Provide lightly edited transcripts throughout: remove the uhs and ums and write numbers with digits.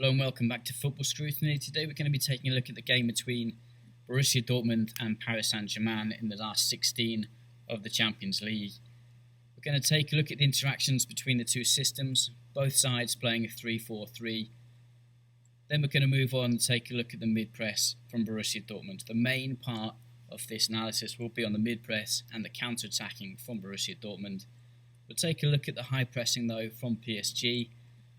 Hello and welcome back to Football Scrutiny. Today we're going to be taking a look at the game between Borussia Dortmund and Paris Saint-Germain in the last 16 of the Champions League. We're going to take a look at the interactions between the two systems, both sides playing a 3-4-3. Then we're going to move on and take a look at the mid-press from Borussia Dortmund. The main part of this analysis will be on the mid-press and the counter-attacking from Borussia Dortmund. We'll take a look at the high pressing though from PSG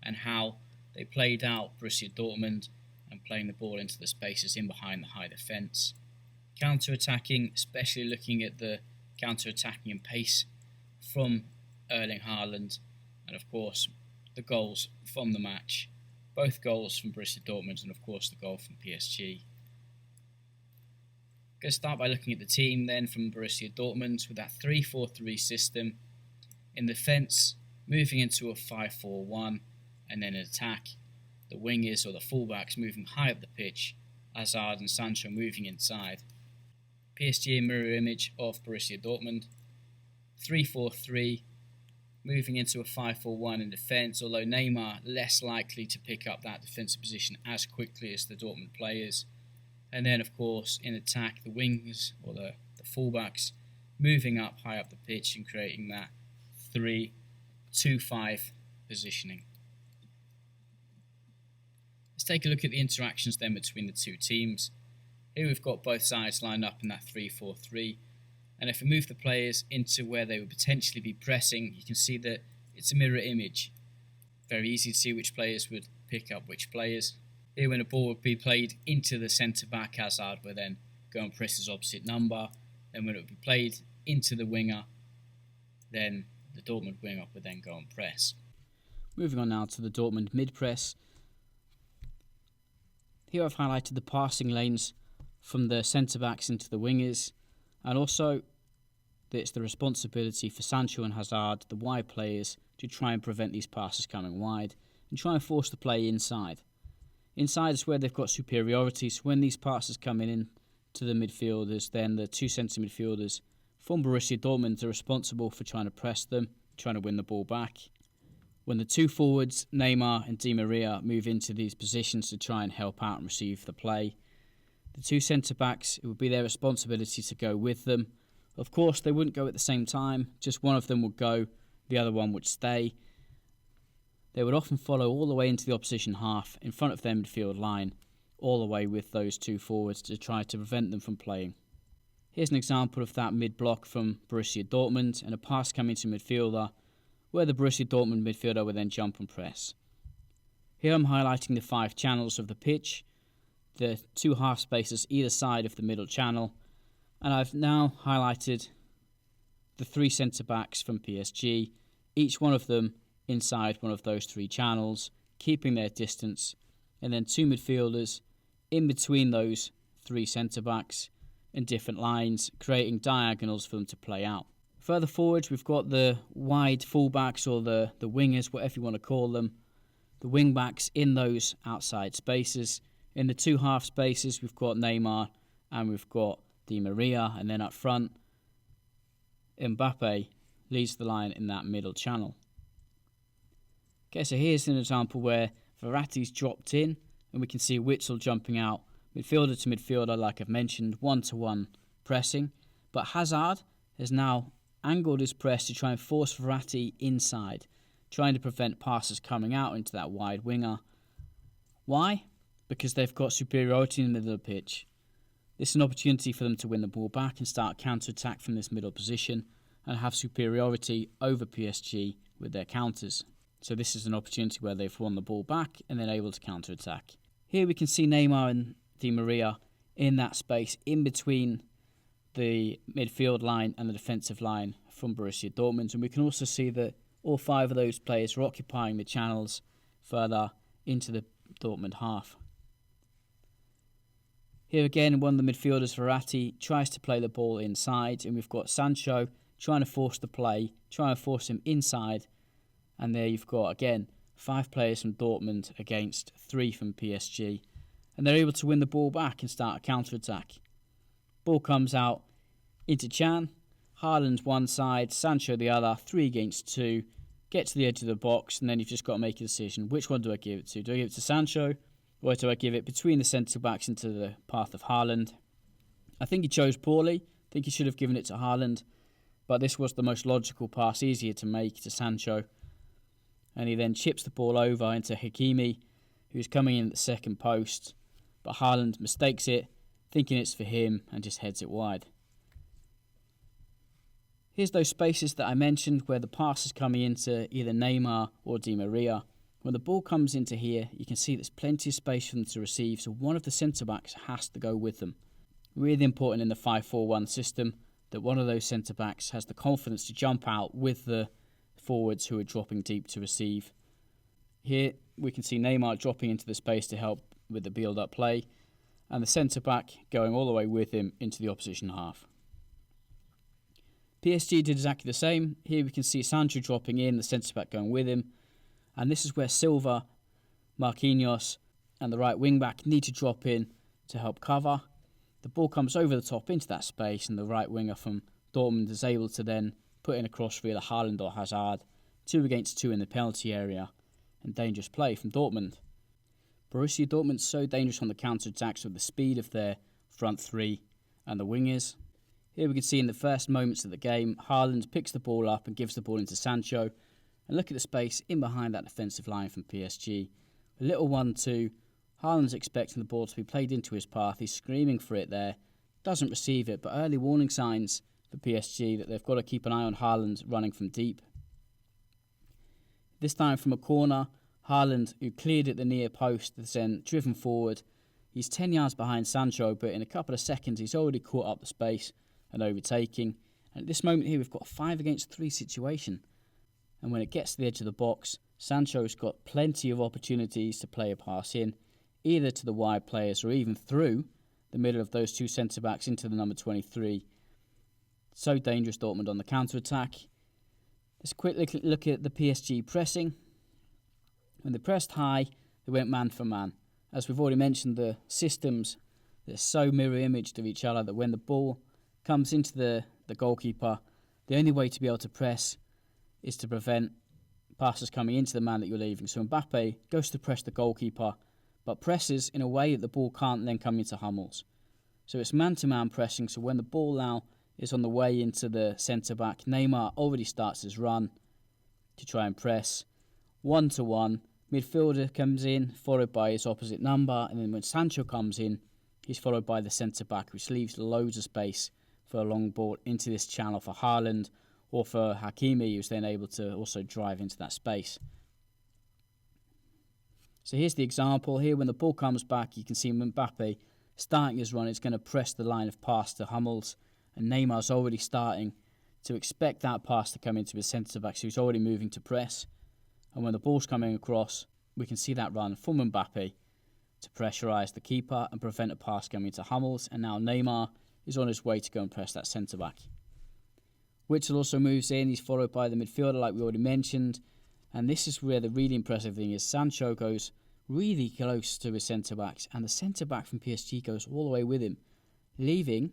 and how they played out Borussia Dortmund and playing the ball into the spaces in behind the high defence. Counter-attacking, especially looking at the counter-attacking and pace from Erling Haaland, and of course the goals from the match. Both goals from Borussia Dortmund and of course the goal from PSG. I'm going to start by looking at the team then from Borussia Dortmund with that 3-4-3 system. In defence, moving into a 5-4-1. And then in attack, the wingers or the fullbacks moving high up the pitch, Hazard and Sancho moving inside. PSG a mirror image of Borussia Dortmund. 3-4-3, moving into a 5-4-1 in defence, although Neymar less likely to pick up that defensive position as quickly as the Dortmund players. And then of course in attack, the wingers or the fullbacks moving up high up the pitch and creating that 3-2-5 positioning. Let's take a look at the interactions then between the two teams. Here we've got both sides lined up in that 3-4-3, and if we move the players into where they would potentially be pressing, you can see that it's a mirror image. Very easy to see which players would pick up which players. Here when a ball would be played into the centre-back, Hazard would then go and press his opposite number. Then when it would be played into the winger, then the Dortmund winger would then go and press. Moving on now to the Dortmund mid-press. Here I've highlighted the passing lanes from the centre-backs into the wingers, and also that it's the responsibility for Sancho and Hazard, the wide players, to try and prevent these passes coming wide and try and force the play inside. Inside is where they've got superiority, so when these passes come in to the midfielders, then the two centre midfielders from Borussia Dortmund are responsible for trying to press them, trying to win the ball back. When the two forwards, Neymar and Di Maria, move into these positions to try and help out and receive the play, the two centre-backs, it would be their responsibility to go with them. Of course, they wouldn't go at the same time, just one of them would go, the other one would stay. They would often follow all the way into the opposition half, in front of their midfield line, all the way with those two forwards to try to prevent them from playing. Here's an example of that mid-block from Borussia Dortmund, and a pass coming to midfielder, where the Borussia Dortmund midfielder will then jump and press. Here I'm highlighting the 5 channels of the pitch, the 2 half spaces either side of the middle channel, and I've now highlighted the 3 centre-backs from PSG, each one of them inside one of those 3 channels, keeping their distance, and then 2 midfielders in between those 3 centre-backs in different lines, creating diagonals for them to play out. Further forwards, we've got the wide fullbacks or the wingers, whatever you want to call them, the wing-backs in those outside spaces. In the 2 half spaces, we've got Neymar and we've got Di Maria, and then up front, Mbappe leads the line in that middle channel. Okay, so here's an example where Verratti's dropped in, and we can see Witsel jumping out, midfielder to midfielder, like I've mentioned, 1-to-1 pressing, but Hazard has now angled his press to try and force Verratti inside, trying to prevent passes coming out into that wide winger. Why? Because they've got superiority in the middle of the pitch. This is an opportunity for them to win the ball back and start counter-attack from this middle position and have superiority over PSG with their counters. So this is an opportunity where they've won the ball back and they're able to counter-attack. Here we can see Neymar and Di Maria in that space in between the midfield line and the defensive line from Borussia Dortmund, and we can also see that all 5 of those players are occupying the channels further into the Dortmund half. Here again, one of the midfielders, Verratti, tries to play the ball inside, and we've got Sancho trying to force the play, trying to force him inside, and there you've got, again, 5 players from Dortmund against 3 from PSG, and they're able to win the ball back and start a counter-attack. Ball comes out into Chan, Haaland one side, Sancho the other, 3 against 2, get to the edge of the box, and then you've just got to make a decision. Which one do I give it to? Do I give it to Sancho, or do I give it between the centre-backs into the path of Haaland? I think he chose poorly. I think he should have given it to Haaland, but this was the most logical pass, easier to make, to Sancho. And he then chips the ball over into Hakimi, who's coming in at the second post, but Haaland mistakes it, thinking it's for him, and just heads it wide. Here's those spaces that I mentioned where the pass is coming into either Neymar or Di Maria. When the ball comes into here, you can see there's plenty of space for them to receive, so one of the centre-backs has to go with them. Really important in the 5-4-1 system that one of those centre-backs has the confidence to jump out with the forwards who are dropping deep to receive. Here we can see Neymar dropping into the space to help with the build-up play, and the centre-back going all the way with him into the opposition half. PSG did exactly the same. Here we can see Sancho dropping in, the centre-back going with him, and this is where Silva, Marquinhos and the right wing-back need to drop in to help cover. The ball comes over the top into that space, and the right winger from Dortmund is able to then put in a cross for either Haaland or Hazard. 2 against 2 in the penalty area, and dangerous play from Dortmund. Borussia Dortmund's so dangerous on the counter-attacks with the speed of their front three and the wingers. Here we can see in the first moments of the game, Haaland picks the ball up and gives the ball into Sancho. And look at the space in behind that defensive line from PSG. A little 1-2. Haaland's expecting the ball to be played into his path. He's screaming for it there. Doesn't receive it, but early warning signs for PSG that they've got to keep an eye on Haaland running from deep. This time from a corner, Haaland, who cleared at the near post, is then driven forward. He's 10 yards behind Sancho, but in a couple of seconds he's already caught up the space and overtaking. And at this moment here we've got a 5 against 3 situation. And when it gets to the edge of the box, Sancho's got plenty of opportunities to play a pass in, either to the wide players or even through the middle of those 2 centre-backs into the number 23. So dangerous Dortmund on the counter-attack. Let's quickly look at the PSG pressing. When they pressed high, they went man for man. As we've already mentioned, the systems, they're so mirror-imaged of each other that when the ball comes into the goalkeeper, the only way to be able to press is to prevent passes coming into the man that you're leaving. So Mbappe goes to press the goalkeeper, but presses in a way that the ball can't then come into Hummels. So it's man-to-man pressing, so when the ball now is on the way into the centre-back, Neymar already starts his run to try and press. 1-to-1, midfielder comes in, followed by his opposite number, and then when Sancho comes in, he's followed by the centre-back, which leaves loads of space for a long ball into this channel for Haaland, or for Hakimi, who's then able to also drive into that space. So here's the example. Here, when the ball comes back, you can see Mbappe starting his run. It's going to press the line of pass to Hummels, and Neymar's already starting to expect that pass to come into his centre-back, so he's already moving to press. And when the ball's coming across, we can see that run from Mbappe to pressurise the keeper and prevent a pass coming to Hummels, and now Neymar is on his way to go and press that centre-back. Witsel also moves in, he's followed by the midfielder like we already mentioned, and this is where the really impressive thing is. Sancho goes really close to his centre-backs, and the centre-back from PSG goes all the way with him, leaving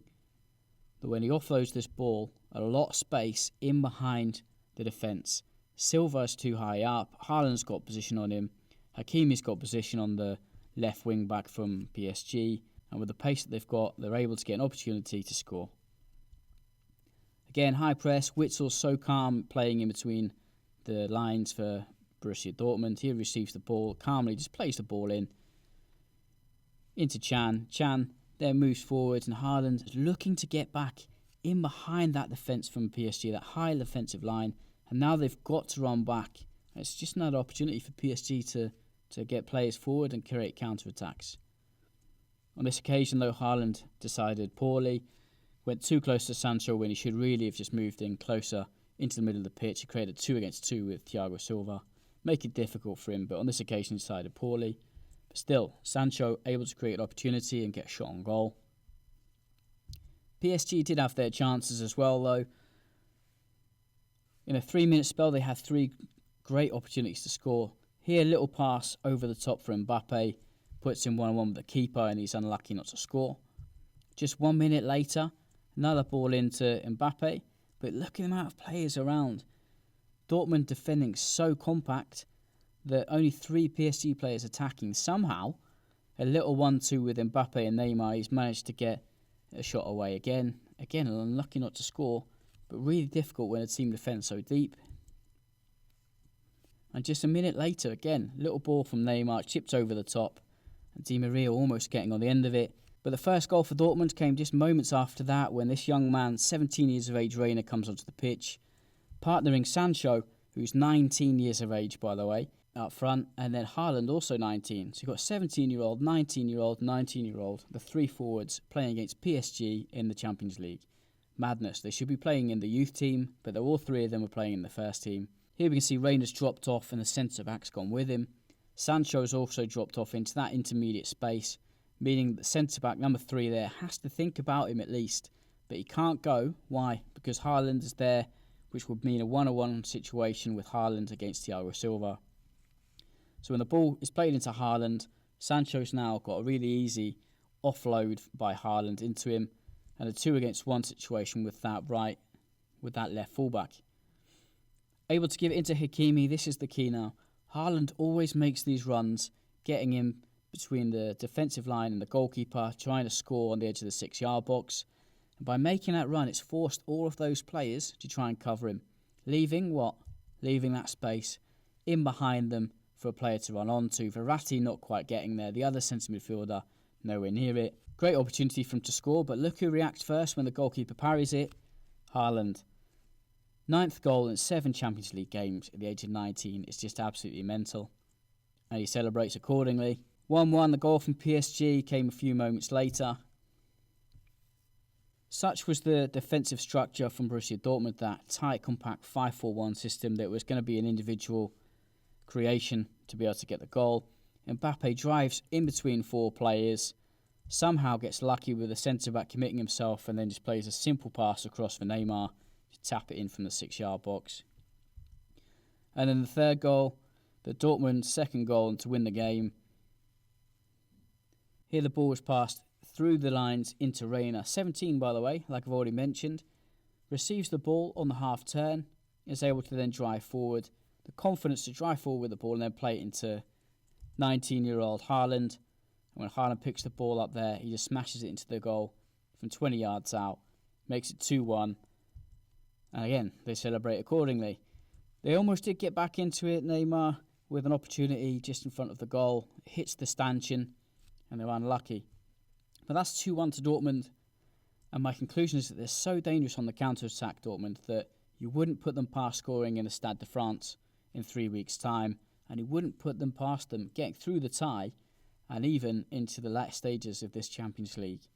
that when he offloads this ball, a lot of space in behind the defence. Silva's too high up, Haaland's got position on him, Hakimi's got position on the left wing back from PSG, and with the pace that they've got, they're able to get an opportunity to score. Again, high press, Witzel's so calm playing in between the lines for Borussia Dortmund. He receives the ball, calmly just plays the ball in into Can. Can then moves forward, and Haaland is looking to get back in behind that defence from PSG, that high defensive line, and now they've got to run back. It's just another opportunity for PSG to get players forward and create counter-attacks. On this occasion, though, Haaland decided poorly, went too close to Sancho when he should really have just moved in closer into the middle of the pitch. He created 2 against 2 with Thiago Silva, make it difficult for him, but on this occasion he decided poorly. But still, Sancho able to create an opportunity and get a shot on goal. PSG did have their chances as well, though. In a 3-minute spell, they had 3 great opportunities to score. Here, little pass over the top for Mbappe, puts in 1-1 with the keeper, and he's unlucky not to score. Just 1 minute later, another ball into Mbappe, but look at the amount of players around. Dortmund defending so compact that only 3 PSG players attacking. Somehow, a little 1-2 with Mbappe and Neymar, he's managed to get a shot away again. Again, unlucky not to score, but really difficult when a team defends so deep. And just a minute later, again, little ball from Neymar, chipped over the top, and Di Maria almost getting on the end of it. But the first goal for Dortmund came just moments after that, when this young man, 17 years of age, Reina, comes onto the pitch, partnering Sancho, who's 19 years of age, by the way, up front, and then Haaland, also 19. So you've got 17-year-old, 19-year-old, 19-year-old, the 3 forwards playing against PSG in the Champions League. Madness. They should be playing in the youth team, but all 3 of them are playing in the first team. Here we can see Reina's dropped off and the centre-back's gone with him. Sancho's also dropped off into that intermediate space, meaning the centre-back, number 3 there, has to think about him at least. But he can't go. Why? Because Haaland is there, which would mean a 1-on-1 situation with Haaland against Thiago Silva. So when the ball is played into Haaland, Sancho's now got a really easy offload by Haaland into him, and a 2-against-1 situation with that left fullback. Able to give it into Hakimi. This is the key now. Haaland always makes these runs, getting him between the defensive line and the goalkeeper, trying to score on the edge of the 6-yard box. And by making that run, it's forced all of those players to try and cover him. Leaving what? Leaving that space in behind them for a player to run onto. Verratti not quite getting there. The other centre midfielder nowhere near it. Great opportunity for him to score, but look who reacts first when the goalkeeper parries it. Haaland. 9th goal in 7 Champions League games at the age of 19 is just absolutely mental. And he celebrates accordingly. 1-1, the goal from PSG came a few moments later. Such was the defensive structure from Borussia Dortmund, that tight, compact 5-4-1 system, that was going to be an individual creation to be able to get the goal. Mbappe drives in between 4 players, somehow gets lucky with the centre-back committing himself, and then just plays a simple pass across for Neymar to tap it in from the 6-yard box. And then the 3rd goal, the Dortmund 2nd goal, and to win the game. Here the ball was passed through the lines into Reina, 17 by the way, like I've already mentioned. Receives the ball on the half turn, is able to then drive forward. The confidence to drive forward with the ball and then play it into 19-year-old Haaland. And when Haaland picks the ball up there, he just smashes it into the goal from 20 yards out, makes it 2-1. And again, they celebrate accordingly. They almost did get back into it, Neymar, with an opportunity just in front of the goal. It hits the stanchion, and they're unlucky. But that's 2-1 to Dortmund. And my conclusion is that they're so dangerous on the counter-attack, Dortmund, that you wouldn't put them past scoring in the Stade de France in 3 weeks' time, and you wouldn't put them past them getting through the tie and even into the late stages of this Champions League.